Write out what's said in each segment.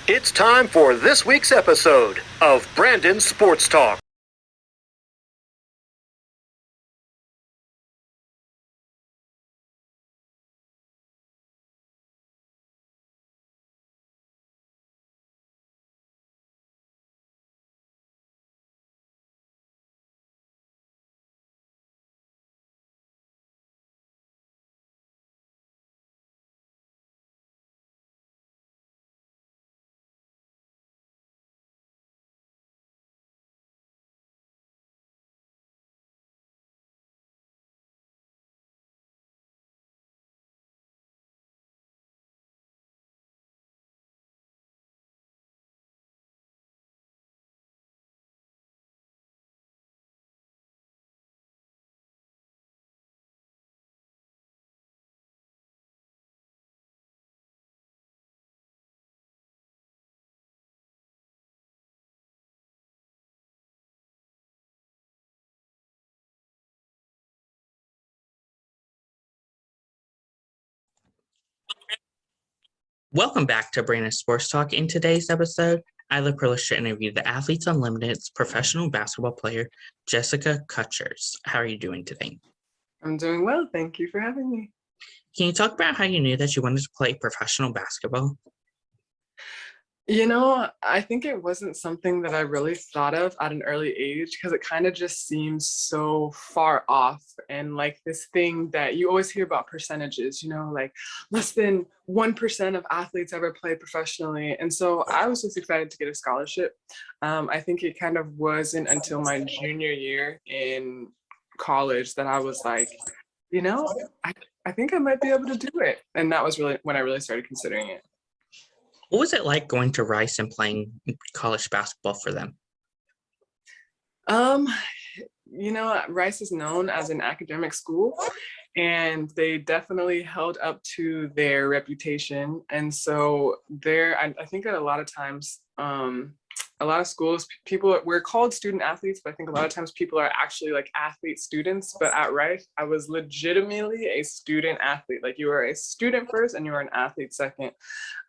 It's time for this week's episode of Brandon's Sports Talk. Welcome back to Brandon Sports Talk. In today's episode, I have the privilege to interview the Athletes Unlimited's professional basketball player, Jessica Kuster. How are you doing today? I'm doing well. Thank you for having me. Can you talk about how you knew that you wanted to play professional basketball? I think it wasn't something that I really thought of at an early age because it kind of just seems so far off and like this thing that you always hear about percentages, like less than 1% of athletes ever play professionally. And so I was just excited to get a scholarship. I think it kind of wasn't until my junior year in college that I was like, I think I might be able to do it. And that was really when I really started considering it. What was it like going to Rice and playing college basketball for them? Rice is known as an academic school, and they definitely held up to their reputation. And so I think that a lot of times, a lot of schools, we're called student athletes, but I think a lot of times people are actually like athlete students. But at Rice, I was legitimately a student athlete. Like you are a student first and you are an athlete second.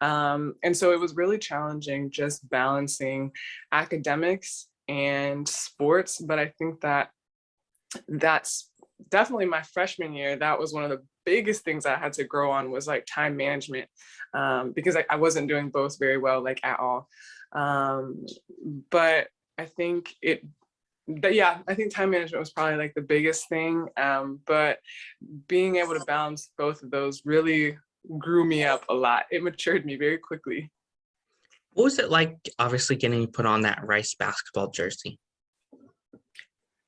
And so it was really challenging just balancing academics and sports. But I think that's definitely my freshman year. That was one of the biggest things I had to grow on was like time management, because I wasn't doing both very well, like at all. But I think I think time management was probably like the biggest thing. But being able to balance both of those really grew me up a lot. It matured me very quickly. What was it like, obviously, getting put on that Rice basketball jersey?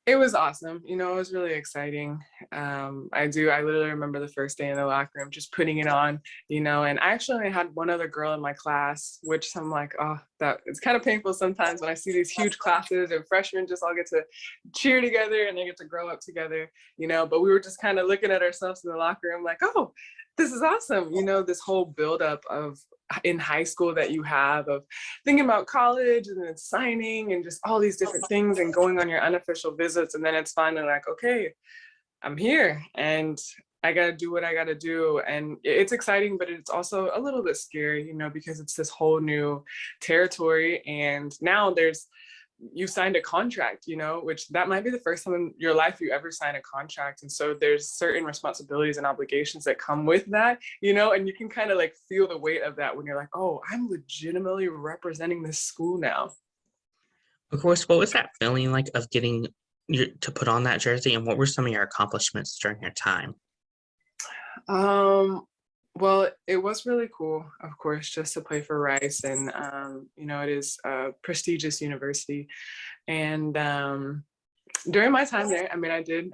It was awesome. It was really exciting. I literally remember the first day in the locker room, just putting it on, and I actually only had one other girl in my class, which I'm like, oh, that it's kind of painful sometimes when I see these huge classes and freshmen just all get to cheer together and they get to grow up together, but we were just kind of looking at ourselves in the locker room like, oh, this is awesome. This whole buildup of in high school that you have of thinking about college and then signing and just all these different things and going on your unofficial visits. And then it's finally like, okay, I'm here and I got to do what I got to do. And it's exciting, but it's also a little bit scary, because it's this whole new territory. And now you signed a contract, which that might be the first time in your life you ever sign a contract. And so there's certain responsibilities and obligations that come with that, and you can kind of like feel the weight of that when you're like, oh, I'm legitimately representing this school now. Of course, what was that feeling like of getting to put on that jersey, and what were some of your accomplishments during your time? Well, it was really cool, of course, just to play for Rice. And, it is a prestigious university. And during my time there,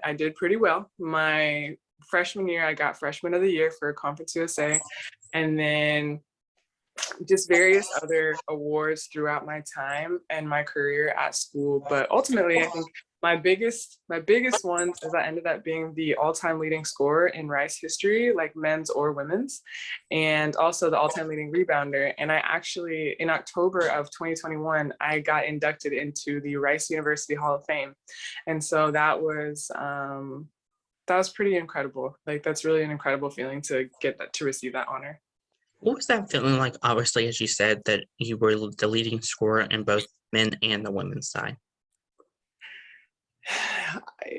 I did pretty well. My freshman year, I got freshman of the year for Conference USA. And then just various other awards throughout my time and my career at school. But ultimately, I think my biggest ones is I ended up being the all-time leading scorer in Rice history, like men's or women's, and also the all-time leading rebounder. And I actually, in October of 2021, I got inducted into the Rice University Hall of Fame. And so that was pretty incredible. Like, that's really an incredible feeling to get that, to receive that honor. What was that feeling like? Obviously, as you said, that you were the leading scorer in both men and the women's side.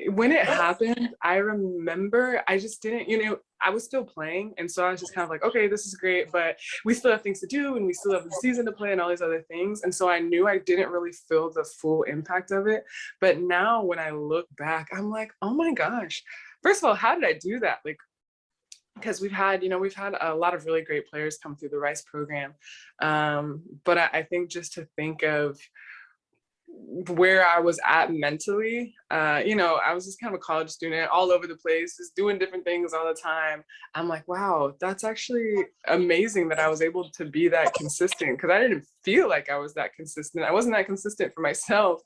When it happened, I remember I just didn't, I was still playing. And so I was just kind of like, okay, this is great, but we still have things to do and we still have the season to play and all these other things. And so I knew I didn't really feel the full impact of it. But now when I look back, I'm like, oh my gosh, first of all, how did I do that? Like, because we've had a lot of really great players come through the Rice program. But I think just to think of where I was at mentally, I was just kind of a college student all over the place, just doing different things all the time. I'm like, wow, that's actually amazing that I was able to be that consistent, because I didn't feel like I was that consistent. I wasn't that consistent for myself,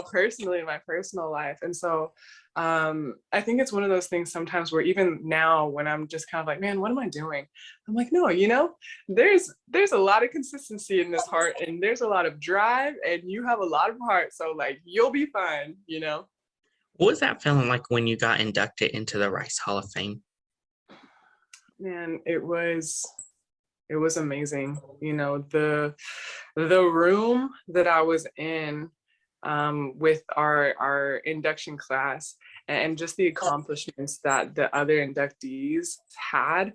personally in my personal life. And so I think it's one of those things sometimes where even now when I'm just kind of like, man, what am I doing? I'm like, no, there's a lot of consistency in this heart, and there's a lot of drive, and you have a lot of heart. So like, you'll be fine. What was that feeling like when you got inducted into the Rice Hall of Fame? Man, it was amazing. The room that I was in with our induction class, and just the accomplishments that the other inductees had.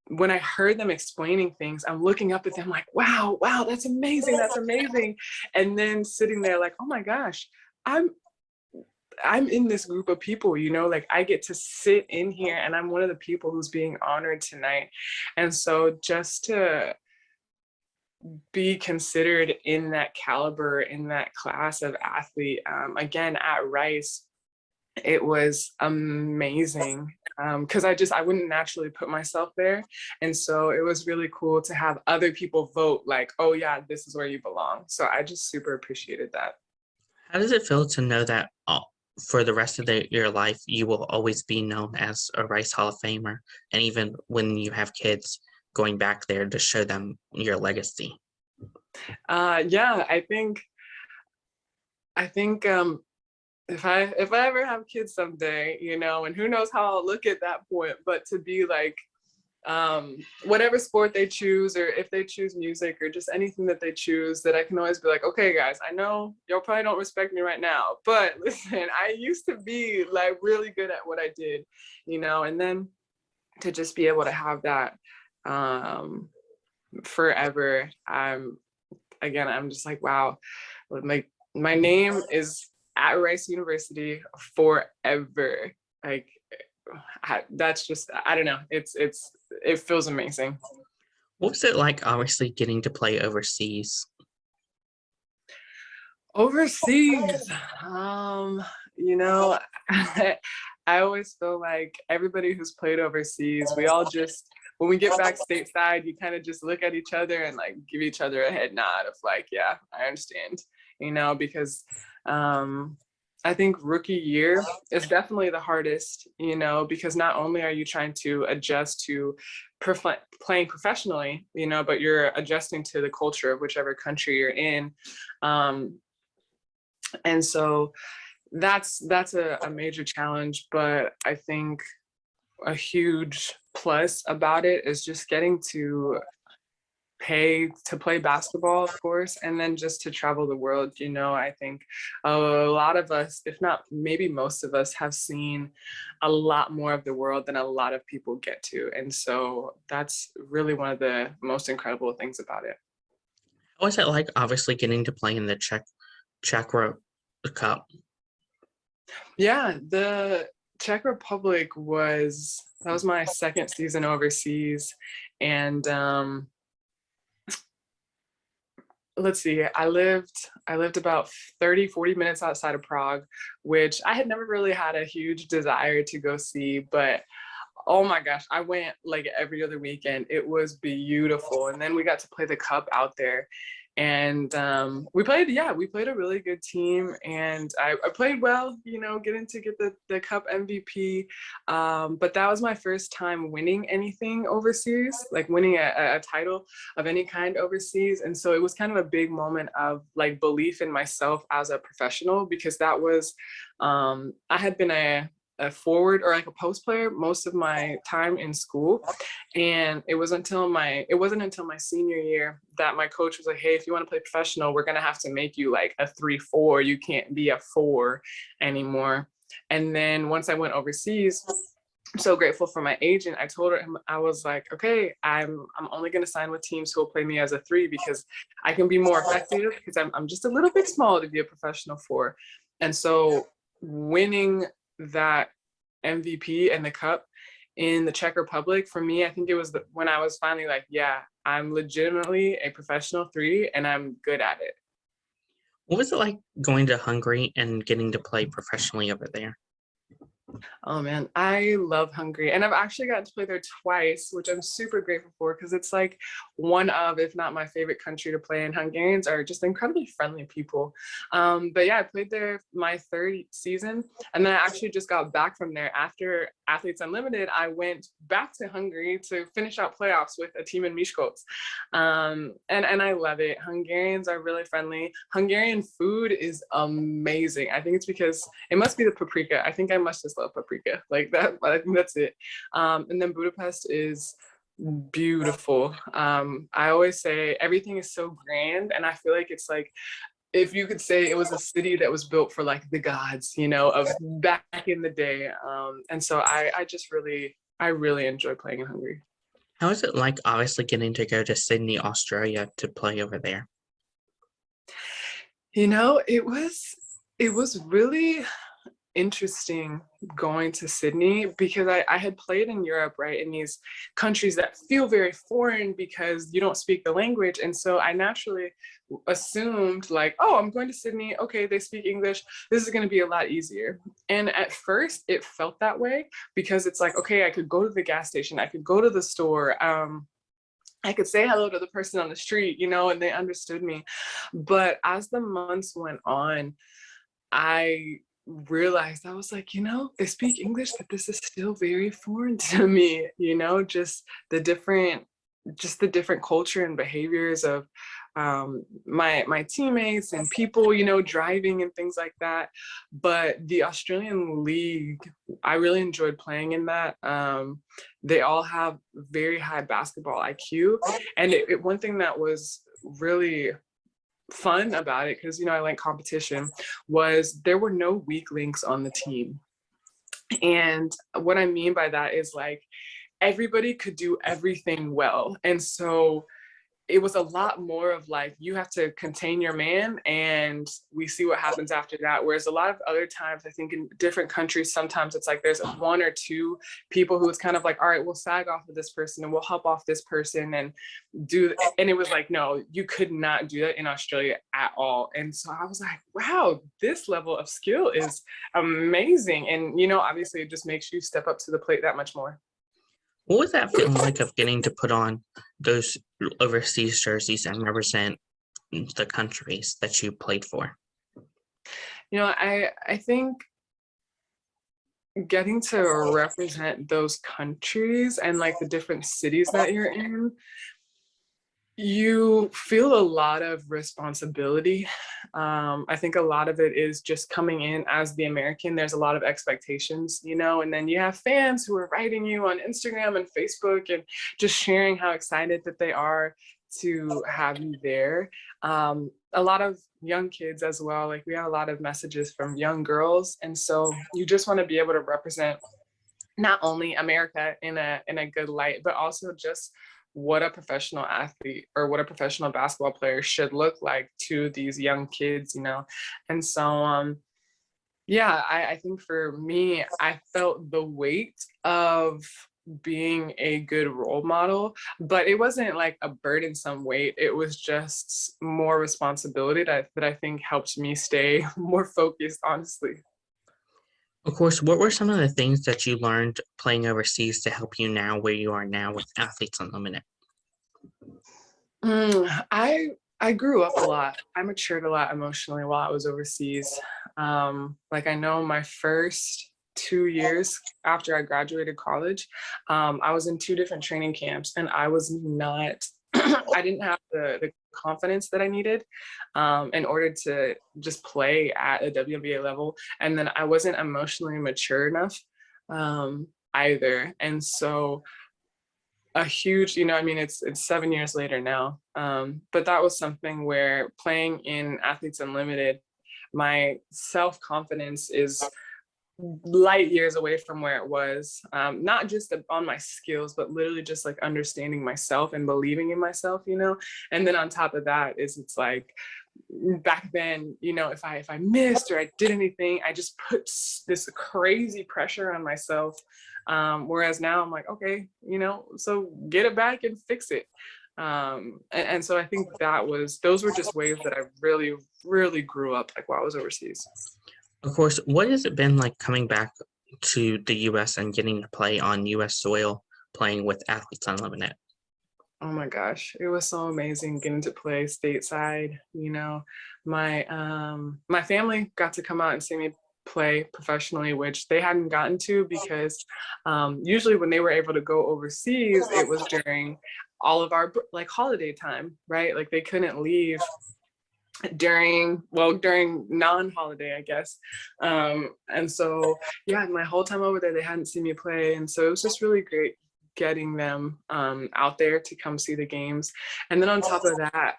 When I heard them explaining things, I'm looking up at them like, wow, that's amazing, that's amazing. And then sitting there like, oh my gosh, I'm in this group of people, like I get to sit in here and I'm one of the people who's being honored tonight. And so just to be considered in that caliber, in that class of athlete, again at Rice, it was amazing, because I wouldn't naturally put myself there. And so it was really cool to have other people vote like, oh yeah, this is where you belong. So I just super appreciated that. How does it feel to know that for the rest of your life, you will always be known as a Rice Hall of Famer? And even when you have kids, going back there to show them your legacy? Yeah, I think if I ever have kids someday, and who knows how I'll look at that point, but to be like, whatever sport they choose, or if they choose music or just anything that they choose, that I can always be like, okay guys, I know y'all probably don't respect me right now, but listen, I used to be like really good at what I did, and then to just be able to have that forever. I'm just like, wow, my name is at Rice University forever. Like, that's just, I don't know. It feels amazing. What was it like, obviously, getting to play overseas? Overseas, I always feel like everybody who's played overseas, we all just, when we get back stateside, you kind of just look at each other and like give each other a head nod of like, yeah, I understand, because I think rookie year is definitely the hardest, because not only are you trying to adjust to playing professionally, but you're adjusting to the culture of whichever country you're in. And so that's a major challenge, but I think a huge plus about it is just getting to pay to play basketball, of course, and then just to travel the world. I think a lot of us, if not maybe most of us, have seen a lot more of the world than a lot of people get to. And so that's really one of the most incredible things about it. What was it like, obviously, getting to play in the Czech Cup? Yeah, the Czech Republic was my second season overseas, and let's see, I lived about 30-40 minutes outside of Prague, which I had never really had a huge desire to go see, but oh my gosh, I went like every other weekend. It was beautiful. And then we got to play the cup out there, and we played a really good team, and I played well, getting to get the cup MVP. But that was my first time winning anything overseas, like winning a title of any kind overseas. And so it was kind of a big moment of like belief in myself as a professional, because that was I had been a forward or like a post player most of my time in school. And it wasn't until my senior year that my coach was like, hey, if you want to play professional, we're going to have to make you like a 3-4. You can't be a 4 anymore. And then once I went overseas, I'm so grateful for my agent. I told him, I was like, okay, I'm only going to sign with teams who will play me as a 3 because I can be more effective because I'm just a little bit small to be a professional 4. And so winning that MVP and the cup in the Czech Republic, for me, I think it was when I was finally like, yeah, I'm legitimately a professional 3 and I'm good at it. What was it like going to Hungary and getting to play professionally over there? Oh man, I love Hungary. And I've actually gotten to play there twice, which I'm super grateful for because it's like one of, if not my favorite country to play in. Hungarians are just incredibly friendly people. But yeah, I played there my 3rd season. And then I actually just got back from there after Athletes Unlimited. I went back to Hungary to finish out playoffs with a team in Miskolc. And I love it. Hungarians are really friendly. Hungarian food is amazing. I think it's because it must be the paprika. I think I must just love paprika like that. I think that's it. And then Budapest is beautiful. I always say everything is so grand, and I feel like it's like if you could say it was a city that was built for like the gods, you know, of back in the day. And so I really enjoy playing in Hungary. How is it like obviously getting to go to Sydney, Australia to play over there? You know, it was really interesting going to Sydney because I had played in Europe, right, in these countries that feel very foreign because you don't speak the language. And so I naturally assumed like, oh, I'm going to Sydney. Okay, they speak English. This is going to be a lot easier. And at first it felt that way because it's like, okay, I could go to the gas station. I could go to the store. I could say hello to the person on the street, you know, and they understood me. But as the months went on, I realized, I was like, you know, they speak English, but this is still very foreign to me, you know, just the different culture and behaviors of my teammates and people, you know, driving and things like that. But the Australian League, I really enjoyed playing in that. They all have very high basketball IQ. And one thing that was really fun about it, because you know I like competition, was there were no weak links on the team. And what I mean by that is like everybody could do everything well. And so it was a lot more of like, you have to contain your man and we see what happens after that. Whereas a lot of other times, I think in different countries, sometimes it's like there's 1 or 2 people who it's kind of like, all right, we'll sag off of this person and we'll help off this person and and it was like, no, you could not do that in Australia at all. And so I was like, wow, this level of skill is amazing. And, you know, obviously it just makes you step up to the plate that much more. What was that feeling like of getting to put on those overseas jerseys and represent the countries that you played for? You know, I think getting to represent those countries and like the different cities that you're in, you feel a lot of responsibility. I think a lot of it is just coming in as the American. There's a lot of expectations, you know, and then you have fans who are writing you on Instagram and Facebook and just sharing how excited that they are to have you there. A lot of young kids as well. Like we have a lot of messages from young girls. And so you just want to be able to represent not only America in a good light, but also just what a professional athlete or what a professional basketball player should look like to these young kids, you know? And so, yeah, I think for me, I felt the weight of being a good role model, but it wasn't like a burdensome weight. It was just more responsibility that I think helped me stay more focused, honestly. Of course, what were some of the things that you learned playing overseas to help you now where you are now with Athletes Unlimited? I grew up a lot. I matured a lot emotionally while I was overseas. Like I know my first 2 years after I graduated college, I was in 2 different training camps and I was not I didn't have the confidence that I needed in order to just play at a WNBA level. And then I wasn't emotionally mature enough either. And so a huge, I mean, it's 7 years later now. But that was something where playing in Athletes Unlimited, my self-confidence is light years away from where it was, not just on my skills, but literally just like understanding myself and believing in myself, and then on top of that is it's like back then, if I missed or I did anything, I just put this crazy pressure on myself, whereas now I'm like, okay, so get it back and fix it. And so I think those were just ways that I really, really grew up, like while I was overseas. Of course, what has it been like coming back to the US and getting to play on US soil, playing with Athletes Unlimited? Oh my gosh, it was so amazing getting to play stateside. My family got to come out and see me play professionally, which they hadn't gotten to because usually when they were able to go overseas, it was during all of our like holiday time, right? Like they couldn't leave during non-holiday, I guess. And so yeah, my whole time over there they hadn't seen me play, and so it was just really great getting them out there to come see the games. And then on top of that,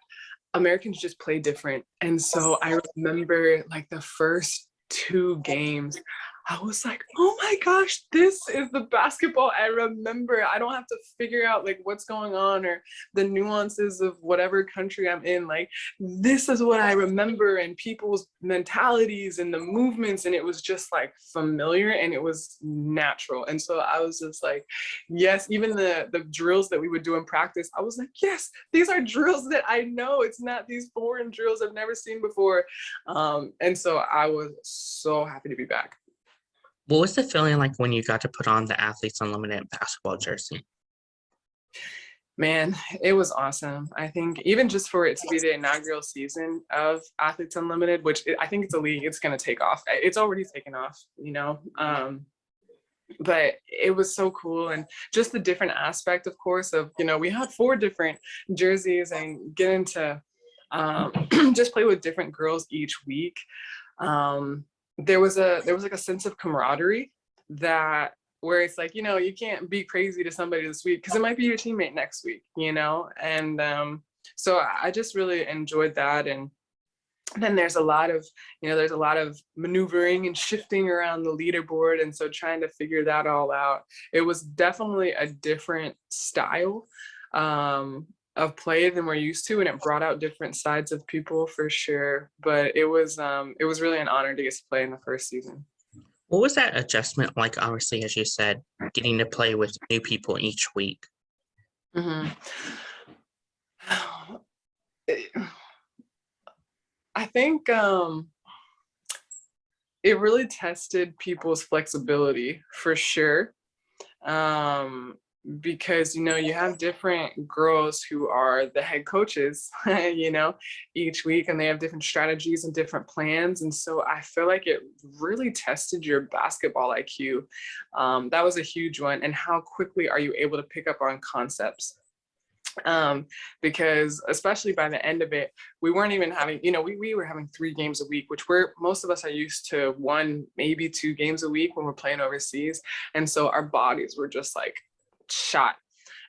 Americans just play different. And so I remember like the first 2 games, I was like, oh my gosh, this is the basketball I remember. I don't have to figure out like what's going on or the nuances of whatever country I'm in. Like, this is what I remember, and people's mentalities and the movements. And it was just like familiar and it was natural. And so I was just like, yes, even the drills that we would do in practice, I was like, yes, these are drills that I know. It's not these foreign drills I've never seen before. And so I was so happy to be back. What was the feeling like when you got to put on the Athletes Unlimited basketball jersey? Man, it was awesome. I think even just for it to be the inaugural season of Athletes Unlimited, which I think it's a league, it's going to take off. It's already taken off, but it was so cool. And just the different aspect, of course, of, we had 4 different jerseys and getting to just play with different girls each week. There was like a sense of camaraderie that where it's like, you can't be crazy to somebody this week because it might be your teammate next week, and so I just really enjoyed that. And then there's a lot of maneuvering and shifting around the leaderboard, and so trying to figure that all out. It was definitely a different style of play than we're used to, and it brought out different sides of people for sure. But it was really an honor to get to play in the first season. What was that adjustment like, obviously, as you said, getting to play with new people each week? Mm-hmm. I think it really tested people's flexibility for sure. Because you have different girls who are the head coaches each week, and they have different strategies and different plans, and so I feel like it really tested your basketball IQ. That was a huge one. And how quickly are you able to pick up on concepts, because especially by the end of it, we weren't even having, we were having 3 games a week, which most of us are used to 1, maybe 2 games a week when we're playing overseas. And so our bodies were just like shot.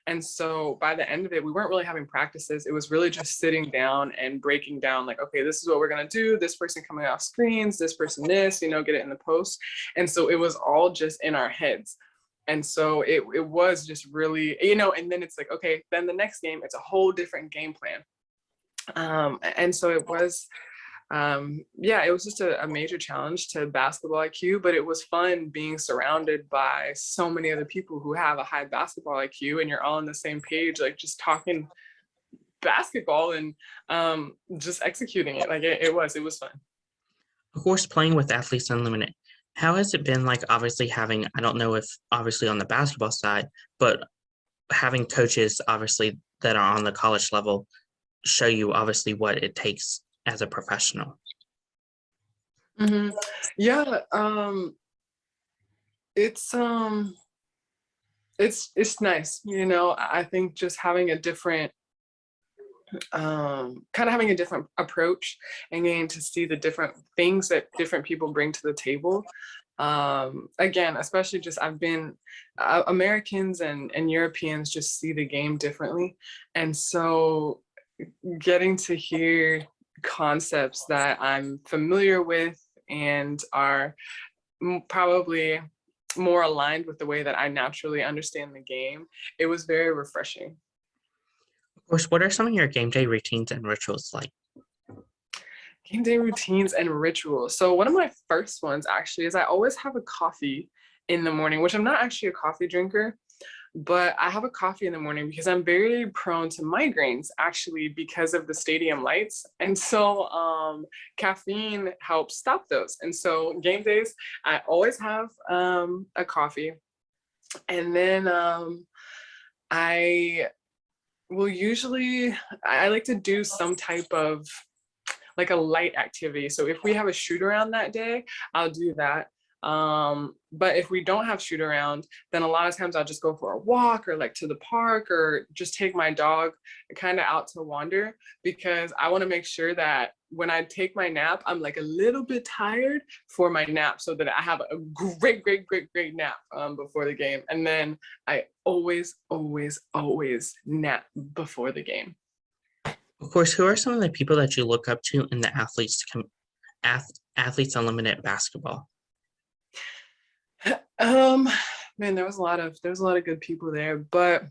And so by the end of it, we weren't really having practices. It was really just sitting down and breaking down like, okay, this is what we're going to do. This person coming off screens, this person, get it in the post. And so it was all just in our heads. And so it was just really, and then it's like, okay, then the next game, it's a whole different game plan. And so it was, it was just a major challenge to basketball IQ, but it was fun being surrounded by so many other people who have a high basketball IQ, and you're all on the same page, like just talking basketball and just executing it. Like it was fun. Of course, playing with Athletes Unlimited, how has it been like, obviously having, I don't know if obviously on the basketball side, but having coaches obviously that are on the college level show you obviously what it takes as a professional? Mm-hmm. Yeah, it's nice. I think just having a different kind of having a different approach and getting to see the different things that different people bring to the table. Again, especially just I've been Americans and Europeans just see the game differently, and so getting to hear concepts that I'm familiar with and are probably more aligned with the way that I naturally understand the game, it was very refreshing. Of course, what are some of your game day routines and rituals like? Game day routines and rituals. So one of my first ones actually is I always have a coffee in the morning, which I'm not actually a coffee drinker, but I have a coffee in the morning because I'm very prone to migraines actually because of the stadium lights. And so caffeine helps stop those. And so game days, I always have a coffee. And then I will usually, I like to do some type of like a light activity. So if we have a shoot around that day, I'll do that. But if we don't have shoot around, then a lot of times I'll just go for a walk or like to the park or just take my dog kind of out to wander, because I want to make sure that when I take my nap, I'm like a little bit tired for my nap so that I have a great nap before the game. And then I always nap before the game. Of course, who are some of the people that you look up to in the Athletes Unlimited basketball? Man, there was a lot of good people there, but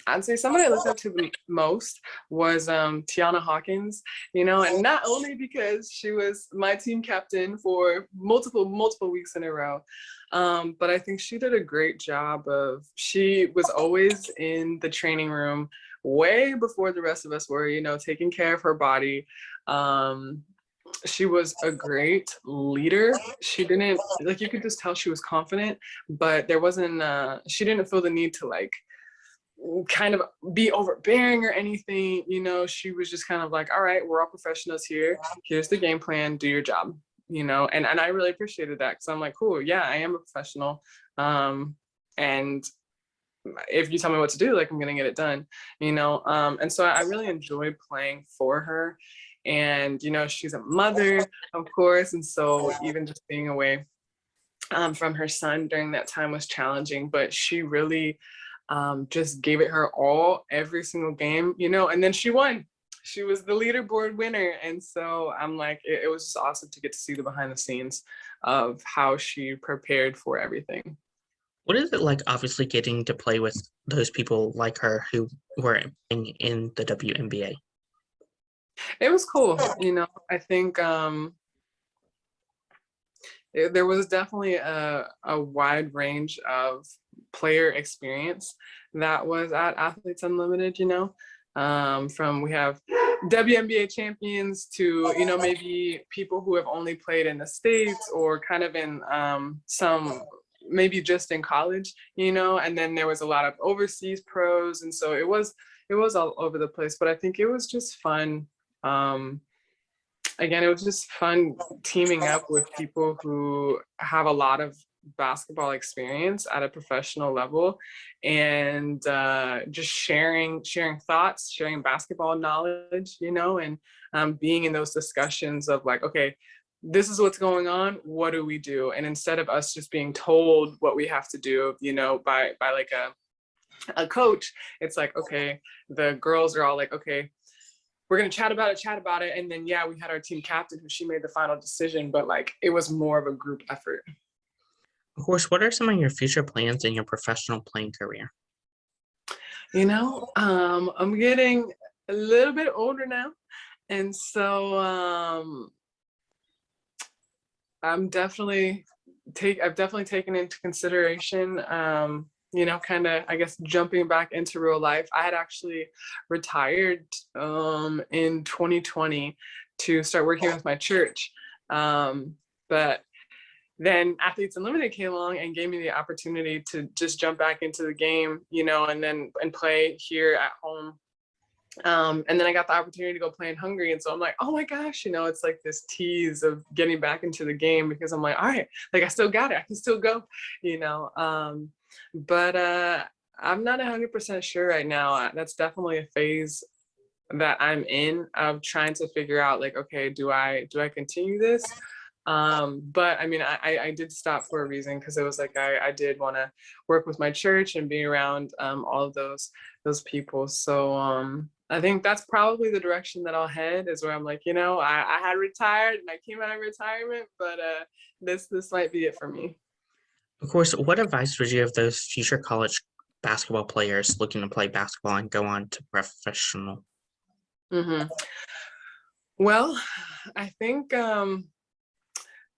I'd say somebody I looked up to the most was Tiana Hawkins, you know, and not only because she was my team captain for multiple weeks in a row, but I think she did a great job she was always in the training room way before the rest of us were, you know, taking care of her body. She was a great leader. She didn't, like, you could just tell she was confident, but there wasn't, she didn't feel the need to like kind of be overbearing or anything. You know, she was just kind of like, all right, we're all professionals here. Here's the game plan, do your job, you know? And I really appreciated that, because I'm like, cool, yeah, I am a professional. And if you tell me what to do, like, I'm gonna get it done, you know? And so I really enjoyed playing for her. And, you know, she's a mother, of course. And so even just being away from her son during that time was challenging, but she really just gave it her all every single game, you know, and then she won. She was the leaderboard winner. And so I'm like, it was just awesome to get to see the behind the scenes of how she prepared for everything. What is it like, obviously, getting to play with those people like her who were in the WNBA? It was cool, you know. I think there was definitely a wide range of player experience that was at Athletes Unlimited, you know. From we have WNBA champions to, you know, maybe people who have only played in the States or kind of in some maybe just in college, you know, and then there was a lot of overseas pros. And so it was all over the place, but I think it was just fun. Again, it was just fun teaming up with people who have a lot of basketball experience at a professional level, and just sharing thoughts, sharing basketball knowledge, you know, and being in those discussions of like, okay, this is what's going on, what do we do? And instead of us just being told what we have to do, you know, by like a coach, it's like, okay, the girls are all like, okay, we're going to chat about it. And then, yeah, we had our team captain who she made the final decision, but like, it was more of a group effort. Of course, what are some of your future plans in your professional playing career? You know, I'm getting a little bit older now. And so I've definitely taken into consideration, you know, kind of, I guess, jumping back into real life. I had actually retired in 2020 to start working with my church. But then Athletes Unlimited came along and gave me the opportunity to just jump back into the game, you know, and play here at home. And then I got the opportunity to go play in Hungary. And so I'm like, oh my gosh, you know, it's like this tease of getting back into the game, because I'm like, all right, like I still got it. I can still go, you know. But I'm not 100% sure right now. That's definitely a phase that I'm in of trying to figure out like, okay, do I continue this? But I mean, I did stop for a reason, because it was like I did want to work with my church and be around all of those people. So I think that's probably the direction that I'll head, is where I'm like, I had retired and I came out of retirement, but this might be it for me. Of course, what advice would you give those future college basketball players looking to play basketball and go on to professional? Well, I think a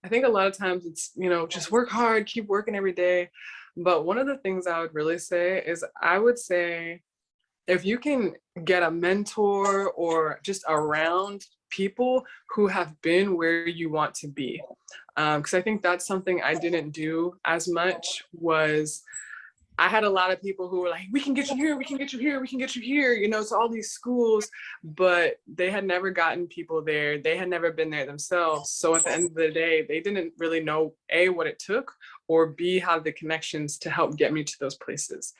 lot of times it's, just work hard, keep working every day. But one of the things I would really say is, I would say, if you can get a mentor or just around people who have been where you want to be. Because I think that's something I didn't do as much. Was I had a lot of people who were like, we can get you here, we can get you here, we can get you here, to all these schools, but they had never gotten people there. They had never been there themselves. So at the end of the day, they didn't really know, A, what it took, or B, have the connections to help get me to those places.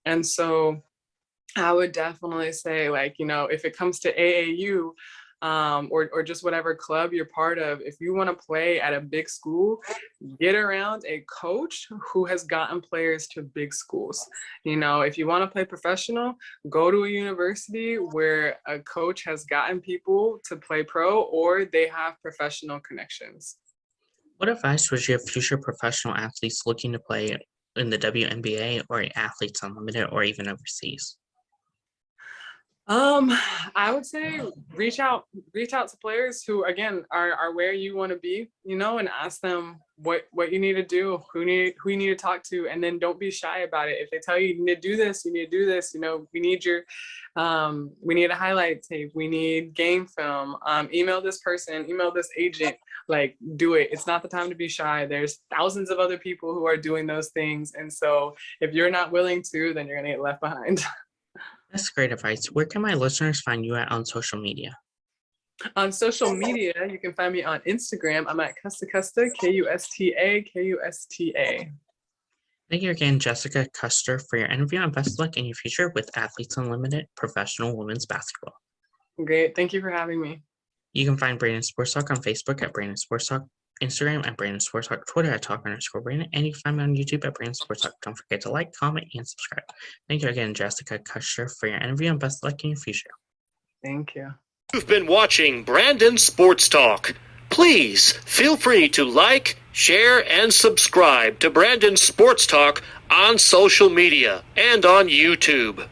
And so I would definitely say, like, if it comes to AAU, or just whatever club you're part of, if you want to play at a big school, get around a coach who has gotten players to big schools. If you want to play professional, go to a university where a coach has gotten people to play pro, or they have professional connections. What advice would you give future professional athletes looking to play in the WNBA or Athletes Unlimited, or even overseas? I would say reach out to players who, again, are where you want to be, and ask them what you need to do, who you need to talk to, and then don't be shy about it. If they tell you you need to do this, we need we need a highlight tape, we need game film, email this person, email this agent, like, do it. It's not the time to be shy. There's thousands of other people who are doing those things. And so if you're not willing to, then you're going to get left behind. That's great advice. Where can my listeners find you at on social media? On social media, you can find me on Instagram. I'm at Kusta, Kusta, Kusta. Thank you again, Jessica Kuster, for your interview, and best of luck in your future with Athletes Unlimited Professional Women's Basketball. Great. Thank you for having me. You can find Brandon Sports Talk on Facebook at Brandon Sports Talk, Instagram at Brandon Sports Talk, Twitter at Talk_Brandon, and you can find me on YouTube at Brandon Sports Talk. Don't forget to like, comment, and subscribe. Thank you again, Jessica Kuster, for your interview, and best of luck in your future. Thank you. You've been watching Brandon Sports Talk. Please feel free to like, share, and subscribe to Brandon Sports Talk on social media and on YouTube.